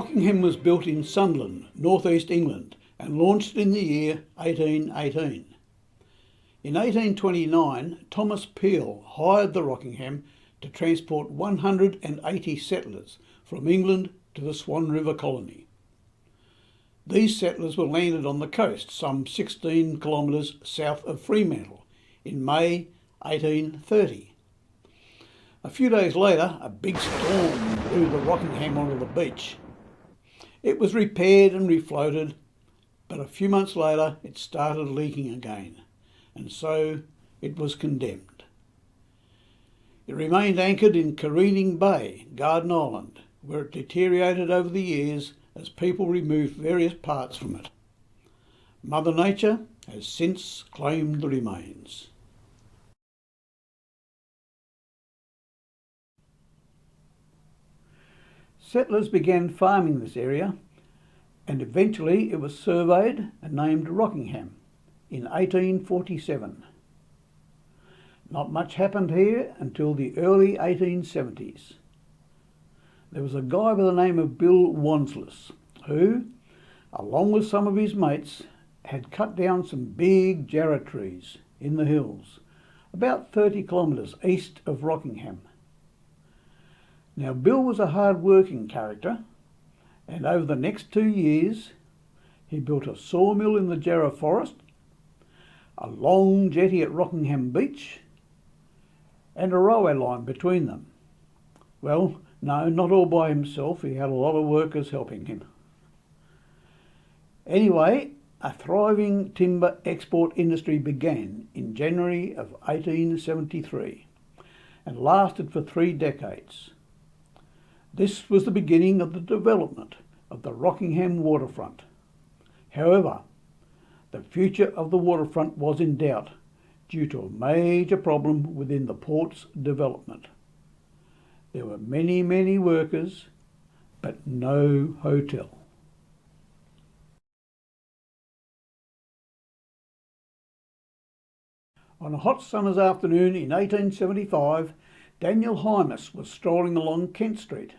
Rockingham was built in Sunderland, northeast England, and launched in the year 1818. In 1829, Thomas Peel hired the Rockingham to transport 180 settlers from England to the Swan River colony. These settlers were landed on the coast, some 16 kilometres south of Fremantle, in May 1830. A few days later, a big storm blew the Rockingham onto the beach. It was repaired and refloated, but a few months later it started leaking again, and so it was condemned. It remained anchored in Careening Bay, Garden Island, where it deteriorated over the years as people removed various parts from it. Mother Nature has since claimed the remains. Settlers began farming this area, and eventually it was surveyed and named Rockingham in 1847. Not much happened here until the early 1870s. There was a guy by the name of Bill Wansless who, along with some of his mates, had cut down some big jarrah trees in the hills, about 30 kilometres east of Rockingham. Now, Bill was a hard-working character, and over the next 2 years he built a sawmill in the jarrah forest, a long jetty at Rockingham Beach, and a railway line between them. Well, no, not all by himself. He had a lot of workers helping him. Anyway, a thriving timber export industry began in January of 1873 and lasted for 3 decades. This was the beginning of the development of the Rockingham waterfront. However, the future of the waterfront was in doubt due to a major problem within the port's development. There were many workers, but no hotel. On a hot summer's afternoon in 1875, Daniel Hymas was strolling along Kent Street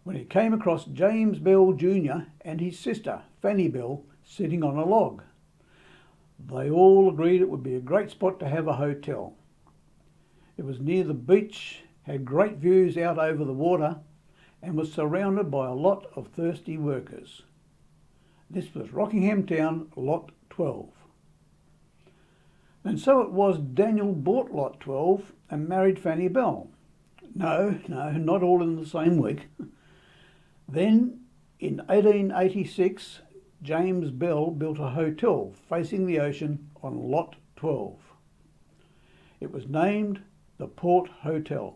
when he came across James Bell Jr. and his sister, Fanny Bell, sitting on a log. They all agreed it would be a great spot to have a hotel. It was near the beach, had great views out over the water, and was surrounded by a lot of thirsty workers. This was Rockingham Town, Lot 12. And so it was Daniel bought Lot 12 and married Fanny Bell. No, not all in the same week. Then, in 1886, James Bell built a hotel facing the ocean on Lot 12. It was named the Port Hotel.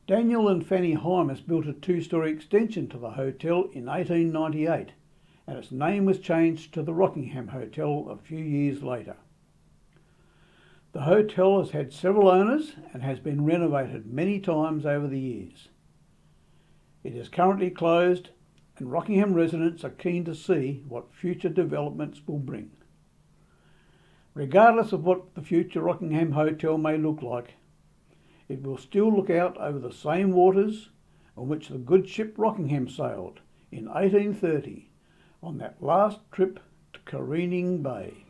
Daniel and Fanny Hymas built a 2-storey extension to the hotel in 1898, and its name was changed to the Rockingham Hotel a few years later. The hotel has had several owners and has been renovated many times over the years. It is currently closed, and Rockingham residents are keen to see what future developments will bring. Regardless of what the future Rockingham Hotel may look like, it will still look out over the same waters on which the good ship Rockingham sailed in 1830 on that last trip to Careening Bay,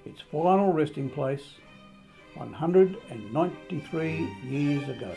its final resting place 193 years ago.